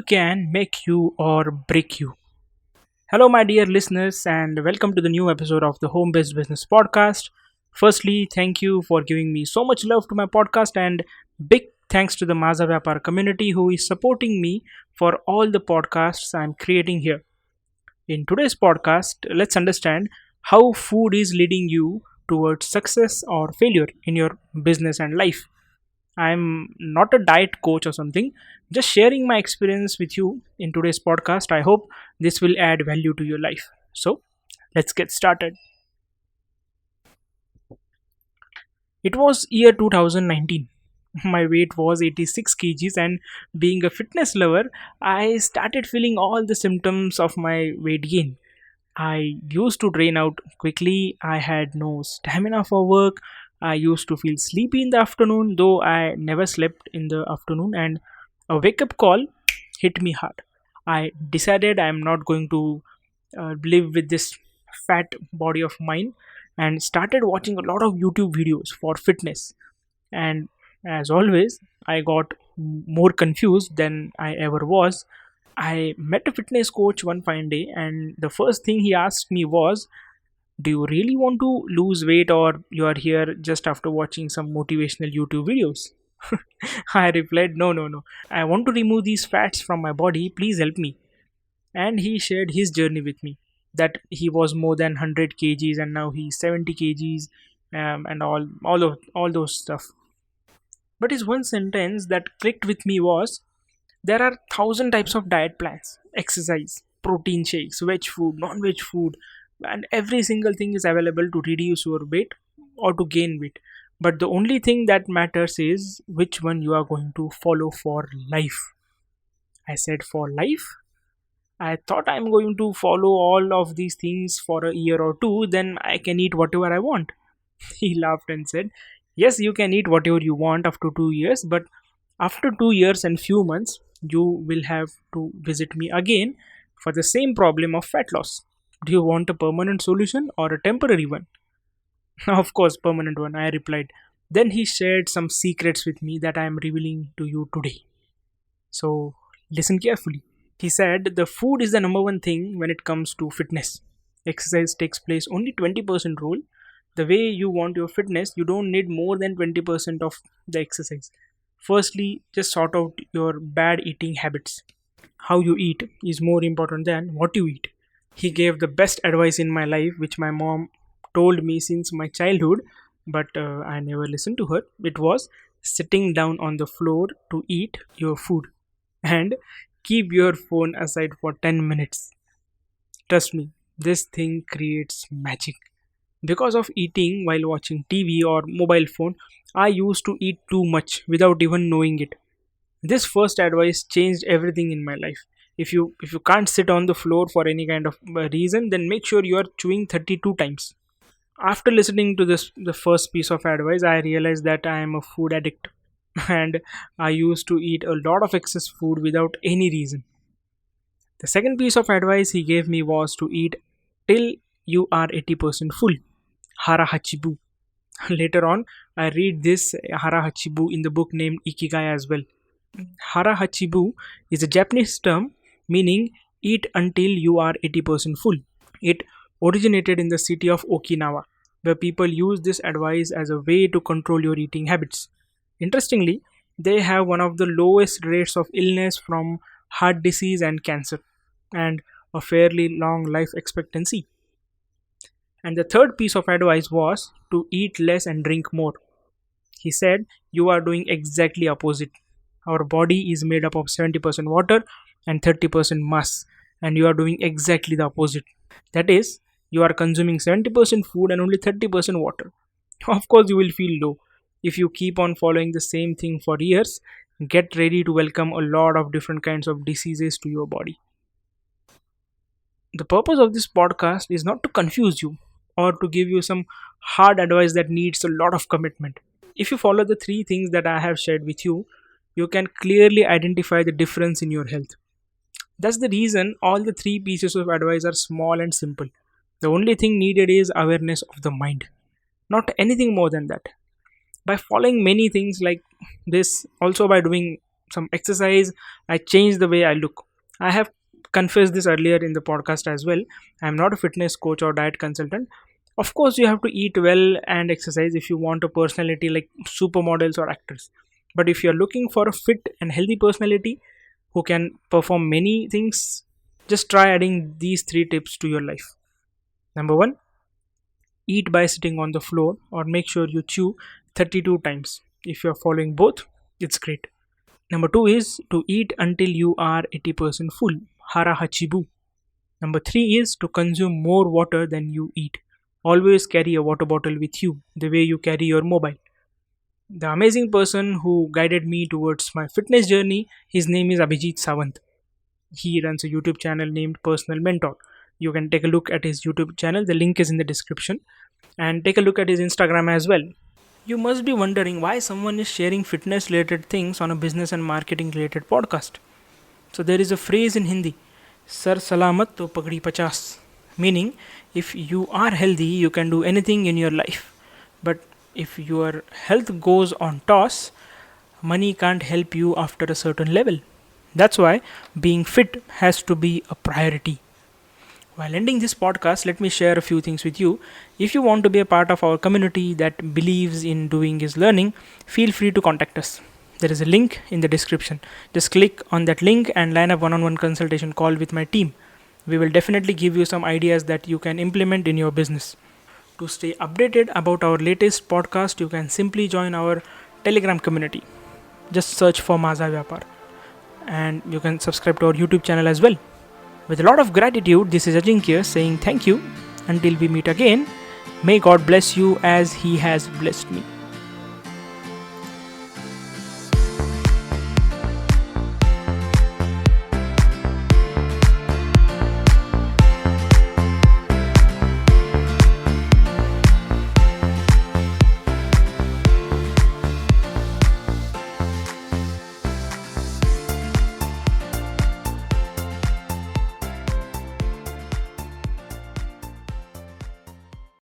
can make you or break you. Hello, my dear listeners, and welcome to the new episode of the Home Based Business Podcast. Firstly, thank you for giving me so much love to my podcast, and big thanks to the Mazavyapar community who is supporting me for all the podcasts I'm creating here. In today's podcast, let's understand how food is leading you towards success or failure in your business and life. I'm not a diet coach or something, just sharing my experience with you in today's podcast. I hope this will add value to your life. So, let's get started. It was year 2019. My weight was 86 kgs, and being a fitness lover, I started feeling all the symptoms of my weight gain. I used to drain out quickly. I had no stamina for work. I used to feel sleepy in the afternoon, though I never slept in the afternoon, and a wake up call hit me hard. I decided I'm not going to live with this fat body of mine and started watching a lot of YouTube videos for fitness. And as always, I got more confused than I ever was. I met a fitness coach one fine day, and the first thing he asked me was, "Do you really want to lose weight, or you are here just after watching some motivational YouTube videos?" I replied, "No, no, no. I want to remove these fats from my body. Please help me." And he shared his journey with me, that he was more than 100 kgs and now he's 70 kgs, and all those stuff. But his one sentence that clicked with me was, there are thousand types of diet plans, exercise, protein shakes, veg food, non-veg food, and every single thing is available to reduce your weight or to gain weight. But the only thing that matters is which one you are going to follow for life. I said, for life? I thought I'm going to follow all of these things for a year or two, then I can eat whatever I want. He laughed and said, yes, you can eat whatever you want after 2 years, but after 2 years and few months, you will have to visit me again for the same problem of fat loss. Do you want a permanent solution or a temporary one? Of course, permanent one, I replied. Then he shared some secrets with me that I am revealing to you today. So, listen carefully. He said the food is the number one thing when it comes to fitness. Exercise takes place only 20% rule. The way you want your fitness, you don't need more than 20% of the exercise. Firstly, just sort out your bad eating habits. How you eat is more important than what you eat. He gave the best advice in my life, which my mom told me since my childhood, but I never listened to her. It was sitting down on the floor to eat your food and keep your phone aside for 10 minutes. Trust me, this thing creates magic. Because of eating while watching TV or mobile phone, I used to eat too much without even knowing it. This first advice changed everything in my life. If you can't sit on the floor for any kind of reason, then make sure you are chewing 32 times. After listening to this the first piece of advice, I realized that I am a food addict and I used to eat a lot of excess food without any reason. The second piece of advice he gave me was to eat till you are 80% full. Hara Hachibu. Later on, I read this Hara Hachibu in the book named Ikigai as well. Hara Hachibu is a Japanese term meaning eat until you are 80% full. It originated in the city of Okinawa, where people use this advice as a way to control your eating habits. Interestingly, they have one of the lowest rates of illness from heart disease and cancer, and a fairly long life expectancy. And the third piece of advice was to eat less and drink more. He said, you are doing exactly opposite. Our body is made up of 70% water and 30% mass, and you are doing exactly the opposite. That is, you are consuming 70% food and only 30% water. Of course, you will feel low. If you keep on following the same thing for years, get ready to welcome a lot of different kinds of diseases to your body. The purpose of this podcast is not to confuse you or to give you some hard advice that needs a lot of commitment. If you follow the three things that I have shared with you, you can clearly identify the difference in your health. That's the reason all the three pieces of advice are small and simple. The only thing needed is awareness of the mind, not anything more than that. By following many things like this, also by doing some exercise, I change the way I look. I have confessed this earlier in the podcast as well. I am not a fitness coach or diet consultant. Of course, you have to eat well and exercise if you want a personality like supermodels or actors. But if you're looking for a fit and healthy personality who can perform many things, just try adding these three tips to your life. Number one, eat by sitting on the floor or make sure you chew 32 times. If you're following both, it's great. Number two is to eat until you are 80% full. Hara hachibu. Number three is to consume more water than you eat. Always carry a water bottle with you, the way you carry your mobile. The amazing person who guided me towards my fitness journey, his name is Abhijeet Sawant. He runs a YouTube channel named Personal Mentor. You can take a look at his YouTube channel, the link is in the description, and take a look at his Instagram as well. You must be wondering why someone is sharing fitness related things on a business and marketing related podcast. So there is a phrase in Hindi, Sar Salamat to Pagdi Pachas, meaning if you are healthy, you can do anything in your life. But if your health goes on toss, money can't help you after a certain level. That's why being fit has to be a priority. While ending this podcast, let me share a few things with you. If you want to be a part of our community that believes in doing is learning, feel free to contact us. There is a link in the description. Just click on that link and line up one-on-one consultation call with my team. We will definitely give you some ideas that you can implement in your business. To stay updated about our latest podcast, you can simply join our Telegram community. Just search for Mazavyapar. And you can subscribe to our YouTube channel as well. With a lot of gratitude, this is Ajinkya saying thank you. Until we meet again, may God bless you as He has blessed me.